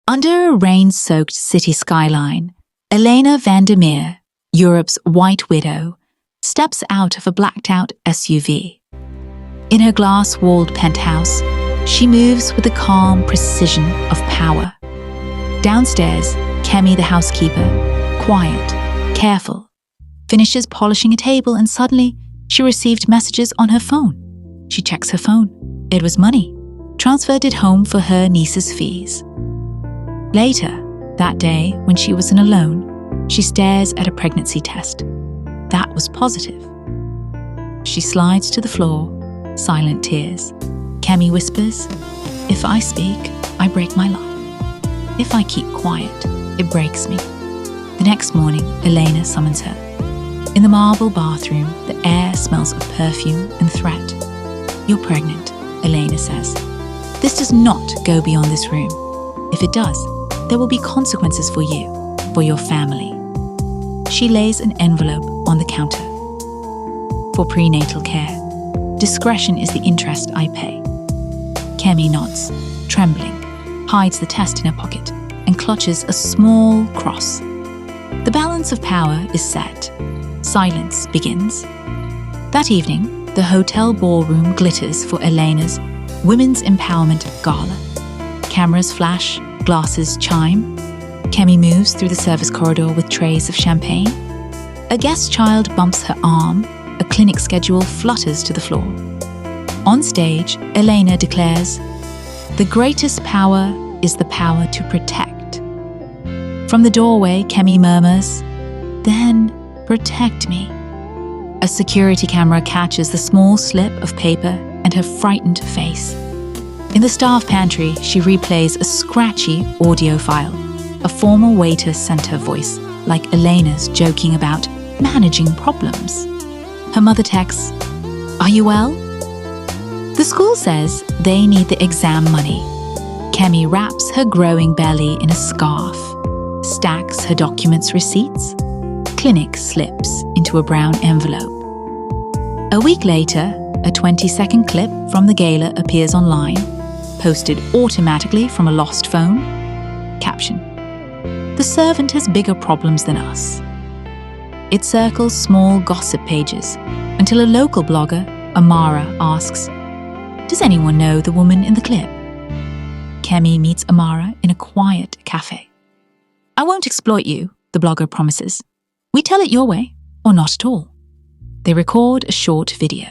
Under a rain-soaked city skyline, Elena Vandermeer, Europe's White Widow, steps out of a blacked-out SUV. In her glass-walled penthouse, she moves with the calm precision of power. Downstairs, Kemi, the housekeeper, quiet, careful, finishes polishing a table and suddenly she received messages on her phone. She checks her phone. It was money, transferred it home for her niece's fees. Later, that day, when she was in a loan, she stares at a pregnancy test. That was positive. She slides to the floor, silent tears. Kemi whispers, "If I speak, I break my life. If I keep quiet, it breaks me." The next morning, Elena summons her. In the marble bathroom, the air smells of perfume and threat. "You're pregnant," Elena says. "This does not go beyond this room. If it does, there will be consequences for you, for your family." She lays an envelope on the counter. "For prenatal care. Discretion is the interest I pay." Kemi nods, trembling, hides the test in her pocket, and clutches a small cross. The balance of power is set. Silence begins. That evening, the hotel ballroom glitters for Elena's Women's Empowerment Gala. Cameras flash, glasses chime. Kemi moves through the service corridor with trays of champagne. A guest child bumps her arm. A clinic schedule flutters to the floor. On stage, Elena declares, "The greatest power is the power to protect." From the doorway, Kemi murmurs, "Then protect me." A security camera catches the small slip of paper and her frightened face. In the staff pantry, she replays a scratchy audio file. A former waiter sent her voice, like Elena's joking about managing problems. Her mother texts, "Are you well?" The school says they need the exam money. Kemi wraps her growing belly in a scarf, stacks her documents' receipts. Clinic slips into a brown envelope. A week later, a 20-second clip from the gala appears online, posted automatically from a lost phone. Caption: "The servant has bigger problems than us." It circles small gossip pages until a local blogger, Amara, asks, "Does anyone know the woman in the clip?" Kemi meets Amara in a quiet cafe. "I won't exploit you," the blogger promises. "We tell it your way, or not at all." They record a short video.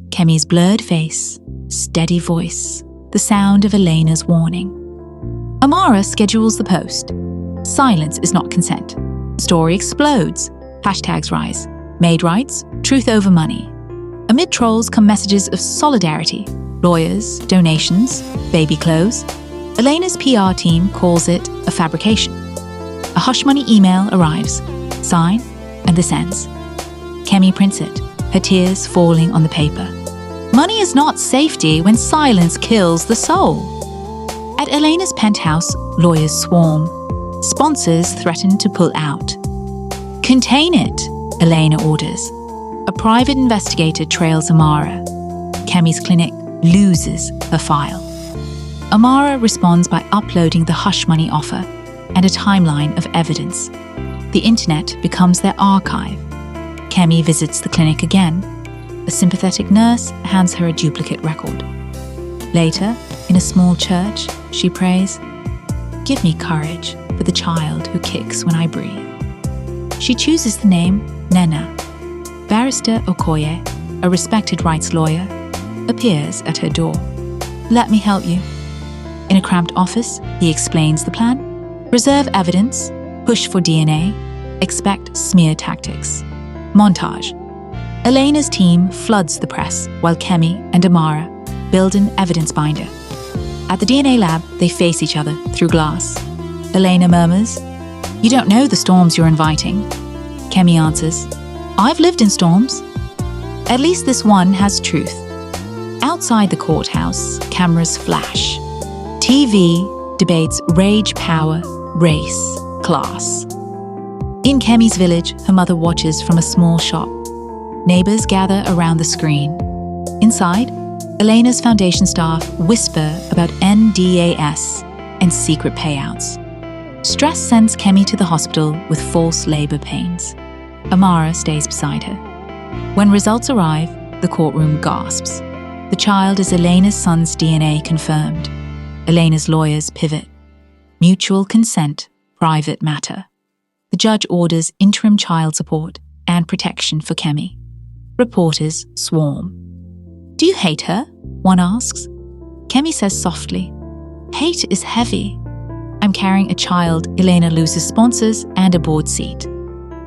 Kemi's blurred face, steady voice, the sound of Elena's warning. Amara schedules the post. Silence is not consent. Story explodes. Hashtags rise. Maid rights, truth over money. Amid trolls come messages of solidarity, lawyers, donations, baby clothes. Elena's PR team calls it a fabrication. A hush money email arrives. Sign, and this ends. Kemi prints it, her tears falling on the paper. Money is not safety when silence kills the soul. At Elena's penthouse, lawyers swarm. Sponsors threaten to pull out. "Contain it," Elena orders. A private investigator trails Amara. Kemi's clinic loses her file. Amara responds by uploading the hush money offer and a timeline of evidence. The internet becomes their archive. Kemi visits the clinic again. A sympathetic nurse hands her a duplicate record. Later, in a small church, she prays, "Give me courage for the child who kicks when I breathe." She chooses the name Nena. Barrister Okoye, a respected rights lawyer, appears at her door. "Let me help you." In a cramped office, he explains the plan. Reserve evidence, push for DNA, expect smear tactics. Montage. Elena's team floods the press while Kemi and Amara build an evidence binder. At the DNA lab, they face each other through glass. Elena murmurs, "You don't know the storms you're inviting." Kemi answers, "I've lived in storms. At least this one has truth." Outside the courthouse, cameras flash. TV debates rage, power, race, class. In Kemi's village, her mother watches from a small shop. Neighbors gather around the screen. Inside, Elena's foundation staff whisper about NDAS and secret payouts. Stress sends Kemi to the hospital with false labor pains. Amara stays beside her. When results arrive, the courtroom gasps. The child is Elena's son's DNA confirmed. Elena's lawyers pivot. Mutual consent, private matter. The judge orders interim child support and protection for Kemi. Reporters swarm. "Do you hate her?" one asks. Kemi says softly, "Hate is heavy. I'm carrying a child." Elena loses sponsors and a board seat.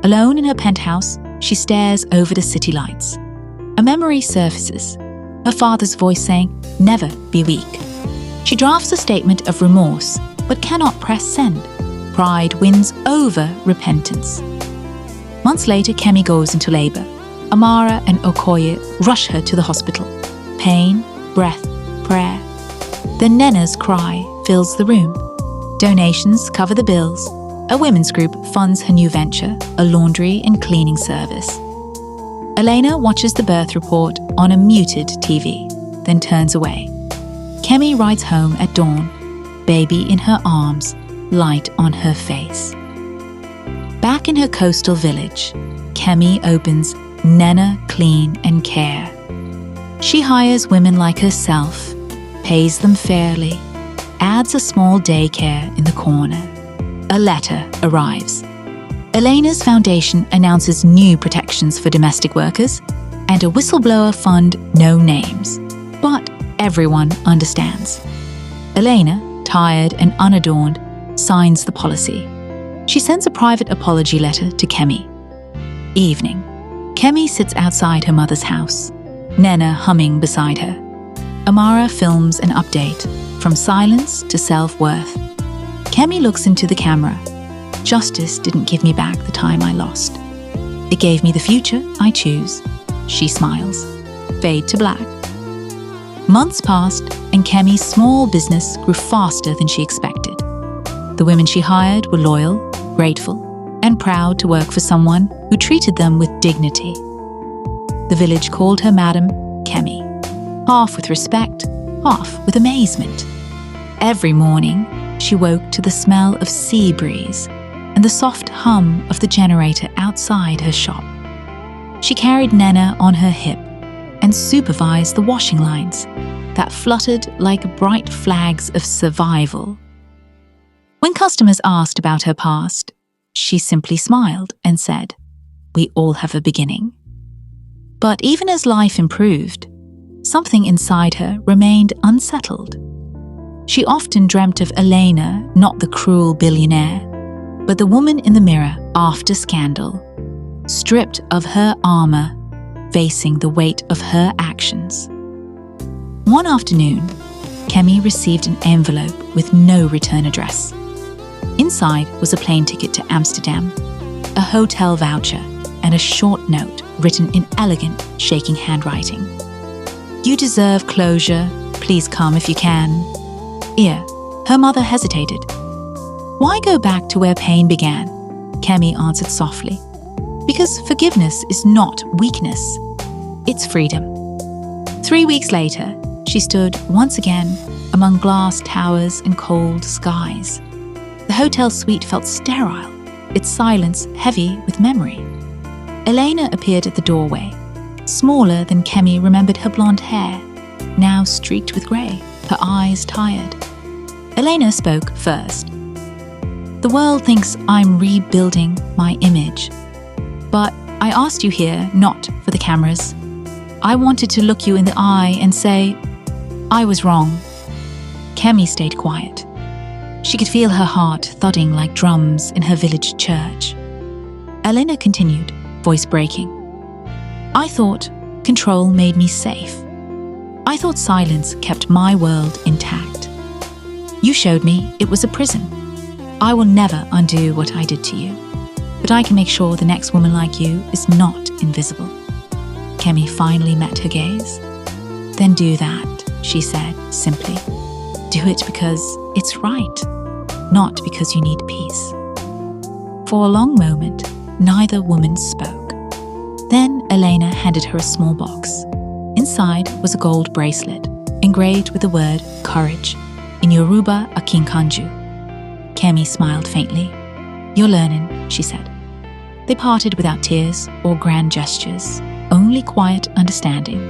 Alone in her penthouse, she stares over the city lights. A memory surfaces, her father's voice saying, "Never be weak." She drafts a statement of remorse, but cannot press send. Pride wins over repentance. Months later, Kemi goes into labor. Amara and Okoye rush her to the hospital. Pain, breath, prayer. The Nena's cry fills the room. Donations cover the bills. A women's group funds her new venture, a laundry and cleaning service. Elena watches the birth report on a muted TV, then turns away. Kemi rides home at dawn, baby in her arms, light on her face. Back in her coastal village, Kemi opens Nena Clean and Care. She hires women like herself, pays them fairly, adds a small daycare in the corner. A letter arrives. Elena's foundation announces new protections for domestic workers and a whistleblower fund, no names. But everyone understands. Elena, tired and unadorned, signs the policy. She sends a private apology letter to Kemi. Evening. Kemi sits outside her mother's house, Nena humming beside her. Amara films an update, from silence to self-worth. Kemi looks into the camera. "Justice didn't give me back the time I lost. It gave me the future I choose." She smiles. Fade to black. Months passed, and Kemi's small business grew faster than she expected. The women she hired were loyal, grateful, and proud to work for someone who treated them with dignity. The village called her Madam Kemi, half with respect, half with amazement. Every morning, she woke to the smell of sea breeze and the soft hum of the generator outside her shop. She carried Nena on her hip and supervised the washing lines that fluttered like bright flags of survival. When customers asked about her past, she simply smiled and said, "We all have a beginning." But even as life improved, something inside her remained unsettled. She often dreamt of Elena, not the cruel billionaire, but the woman in the mirror after scandal, stripped of her armor, facing the weight of her actions. One afternoon, Kemi received an envelope with no return address. Inside was a plane ticket to Amsterdam, a hotel voucher, and a short note written in elegant, shaking handwriting. "You deserve closure. Please come if you can." Here, her mother hesitated. "Why go back to where pain began?" Kemi answered softly. "Because forgiveness is not weakness. It's freedom." 3 weeks later, she stood once again among glass towers and cold skies. The hotel suite felt sterile, its silence heavy with memory. Elena appeared at the doorway, smaller than Kemi remembered her blonde hair, now streaked with grey, her eyes tired. Elena spoke first. "The world thinks I'm rebuilding my image, but I asked you here not for the cameras. I wanted to look you in the eye and say, I was wrong." Kemi stayed quiet. She could feel her heart thudding like drums in her village church. Elena continued, voice breaking. "I thought control made me safe. I thought silence kept my world intact. You showed me it was a prison. I will never undo what I did to you, but I can make sure the next woman like you is not invisible." Kemi finally met her gaze. "Then do that," she said simply. "Do it because it's right, not because you need peace." For a long moment, neither woman spoke. Then Elena handed her a small box. Inside was a gold bracelet, engraved with the word courage. in Yoruba Akinkanju. Kemi smiled faintly. "You're learning," she said. They parted without tears or grand gestures, only quiet understanding.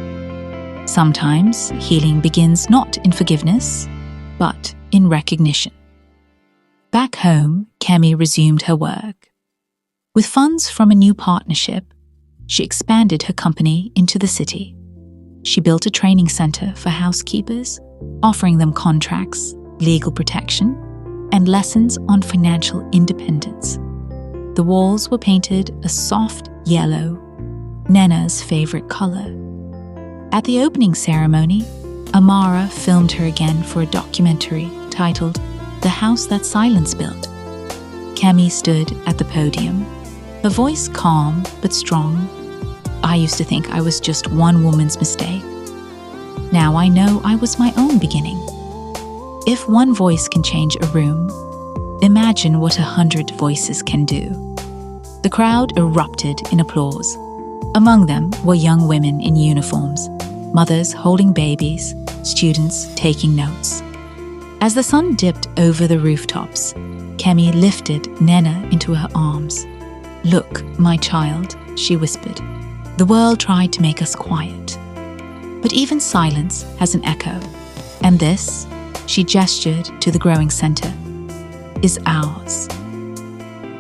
Sometimes healing begins not in forgiveness, but in recognition. Back home, Kemi resumed her work. With funds from a new partnership, she expanded her company into the city. She built a training center for housekeepers, offering them contracts, legal protection, and lessons on financial independence. The walls were painted a soft yellow, Nena's favorite color. At the opening ceremony, Amara filmed her again for a documentary titled "The House That Silence Built." Kemi stood at the podium, her voice calm but strong. "I used to think I was just one woman's mistake. Now I know I was my own beginning. If one voice can change a room, imagine what 100 voices can do." The crowd erupted in applause. Among them were young women in uniforms, mothers holding babies, students taking notes. As the sun dipped over the rooftops, Kemi lifted Nena into her arms. "Look, my child," she whispered. "The world tried to make us quiet. But even silence has an echo. And this," she gestured to the growing center, "is ours."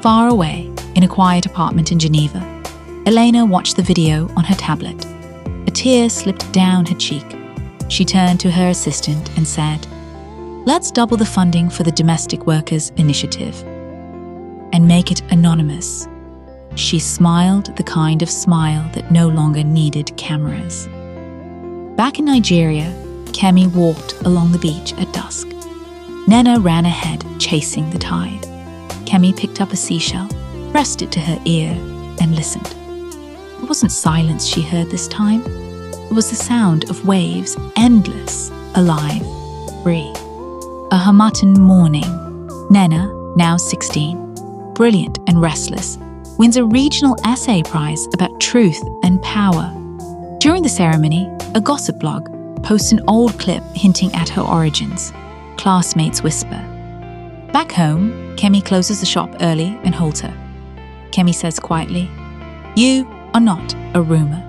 Far away, in a quiet apartment in Geneva, Elena watched the video on her tablet. A tear slipped down her cheek. She turned to her assistant and said, "Let's double the funding for the Domestic Workers Initiative and make it anonymous." She smiled the kind of smile that no longer needed cameras. Back in Nigeria, Kemi walked along the beach at dusk. Nena ran ahead, chasing the tide. Kemi picked up a seashell, pressed it to her ear, and listened. It wasn't silence she heard this time. It was the sound of waves, endless, alive, free. A Hamatan morning. Nena, now 16, brilliant and restless, wins a regional essay prize about truth and power. During the ceremony, a gossip blog posts an old clip hinting at her origins. Classmates whisper. Back home, Kemi closes the shop early and holds her. Kemi says quietly, "You are not a rumor.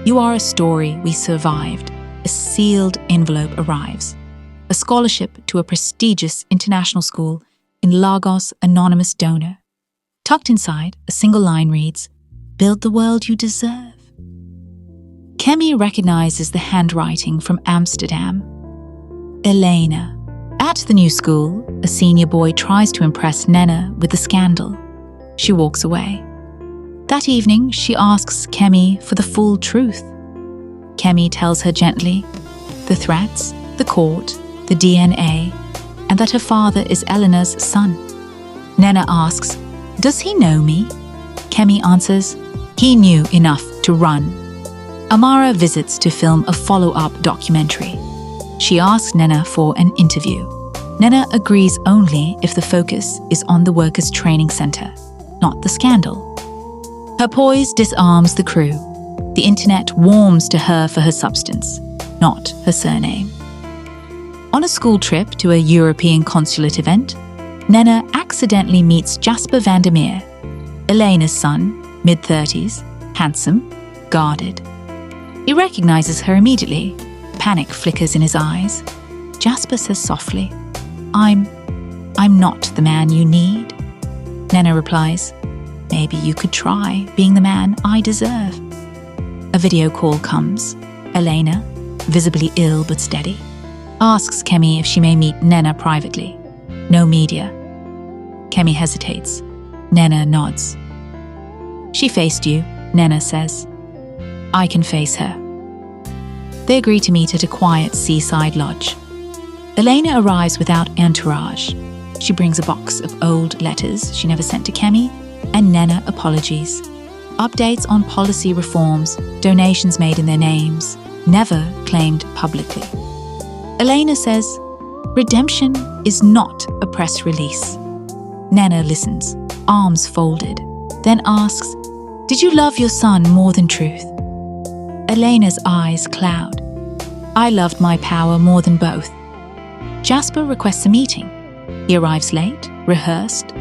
You are a story we survived." A sealed envelope arrives. A scholarship to a prestigious international school in Lagos, anonymous donor. Tucked inside, a single line reads, "Build the world you deserve." Kemi recognizes the handwriting from Amsterdam. Elena. At the new school, a senior boy tries to impress Nena with the scandal. She walks away. That evening, she asks Kemi for the full truth. Kemi tells her gently the threats, the court, the DNA, and that her father is Eleanor's son. Nena asks, "Does he know me?" Kemi answers, "He knew enough to run." Amara visits to film a follow-up documentary. She asks Nena for an interview. Nena agrees only if the focus is on the workers' training center, not the scandal. Her poise disarms the crew. The internet warms to her for her substance, not her surname. On a school trip to a European consulate event, Nena accidentally meets Jasper Vandermeer, Elena's son, mid-30s, handsome, guarded. He recognizes her immediately. Panic flickers in his eyes. Jasper says softly, I'm not the man you need." Nena replies, "Maybe you could try being the man I deserve." A video call comes. Elena, visibly ill but steady, asks Kemi if she may meet Nena privately. No media. Kemi hesitates. Nena nods. "She faced you," Nena says. "I can face her." They agree to meet at a quiet seaside lodge. Elena arrives without entourage. She brings a box of old letters she never sent to Kemi, and Nena apologies. Updates on policy reforms, donations made in their names, never claimed publicly. Elena says, "Redemption is not a press release." Nena listens, arms folded, then asks, "Did you love your son more than truth?" Elena's eyes cloud. "I loved my power more than both." Jasper requests a meeting. He arrives late, rehearsed.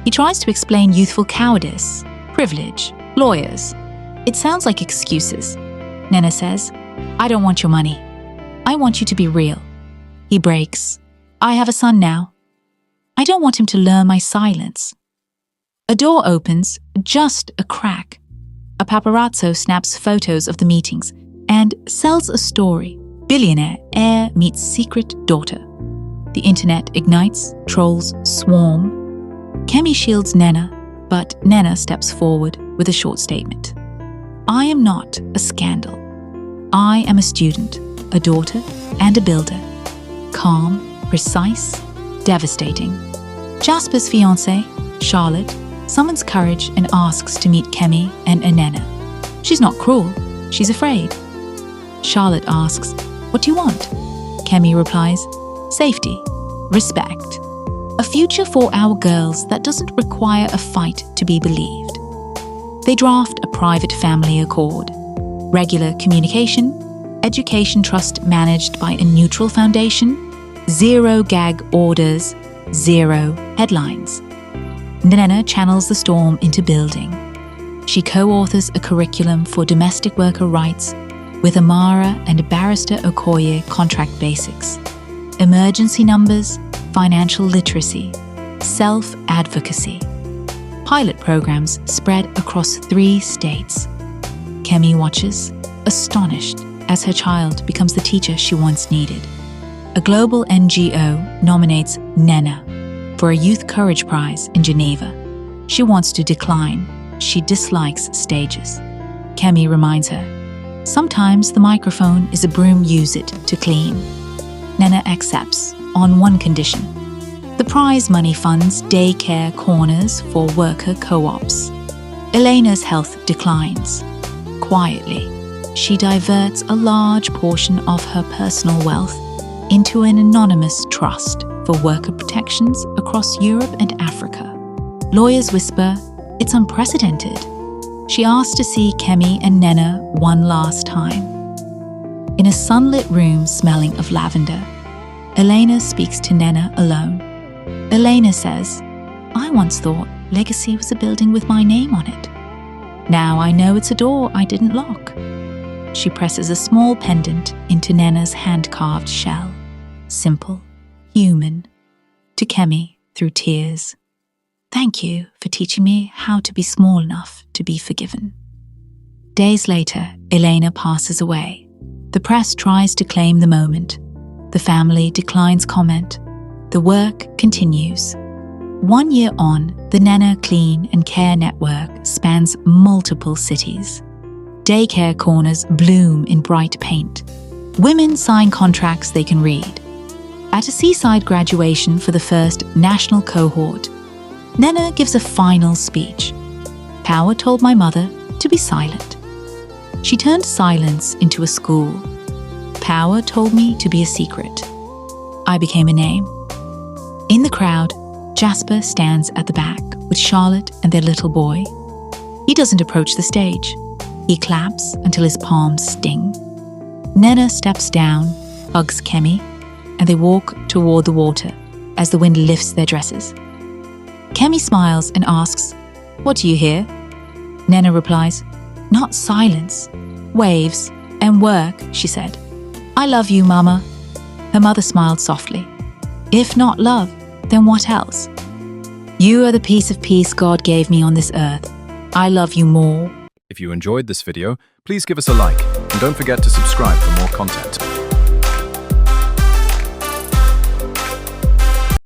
He tries to explain youthful cowardice, privilege, lawyers. It sounds like excuses. Nena says, "I don't want your money. I want you to be real." He breaks. "I have a son now. I don't want him to learn my silence." A door opens, just a crack. A paparazzo snaps photos of the meetings and sells a story. Billionaire heir meets secret daughter. The internet ignites, trolls swarm. Kemi shields Nena, but Nena steps forward with a short statement. "I am not a scandal. I am a student, a daughter, and a builder. Calm, precise, devastating." Jasper's fiancée, Charlotte, summons courage and asks to meet Kemi and Nena. She's not cruel, she's afraid. Charlotte asks, "What do you want?" Kemi replies, "Safety, respect. A future for our girls that doesn't require a fight to be believed." They draft a private family accord. Regular communication, education trust managed by a neutral foundation, 0 gag orders, 0 headlines. Nena channels the storm into building. She co-authors a curriculum for domestic worker rights with Amara and Barrister Okoye contract basics, emergency numbers, financial literacy, self-advocacy. Pilot programs spread across 3 states. Kemi watches, astonished, as her child becomes the teacher she once needed. A global NGO nominates Nena for a Youth Courage Prize in Geneva. She wants to decline. She dislikes stages. Kemi reminds her, "Sometimes the microphone is a broom, use it to clean." Nena accepts on one condition. The prize money funds daycare corners for worker co-ops. Elena's health declines. Quietly, she diverts a large portion of her personal wealth into an anonymous trust for worker protections across Europe and Africa. Lawyers whisper, it's unprecedented. She asks to see Kemi and Nena one last time. In a sunlit room smelling of lavender, Elena speaks to Nena alone. Elena says, "I once thought legacy was a building with my name on it. Now I know it's a door I didn't lock." She presses a small pendant into Nena's hand-carved shell. Simple, human. To Kemi, through tears, "Thank you for teaching me how to be small enough to be forgiven." Days later, Elena passes away. The press tries to claim the moment. The family declines comment. The work continues. 1 year on, the Nena Clean and Care Network spans multiple cities. Daycare corners bloom in bright paint. Women sign contracts they can read. At a seaside graduation for the first national cohort, Nena gives a final speech. "Power told my mother to be silent. She turned silence into a school. Power told me to be a secret. I became a name." In the crowd, Jasper stands at the back with Charlotte and their little boy. He doesn't approach the stage. He claps until his palms sting. Nena steps down, hugs Kemi, and they walk toward the water as the wind lifts their dresses. Kemi smiles and asks, "What do you hear?" Nena replies, "Not silence, waves and work," she said. "I love you, Mama." Her mother smiled softly. "If not love, then what else? You are the piece of peace God gave me on this earth. I love you more." If you enjoyed this video, please give us a like and don't forget to subscribe for more content.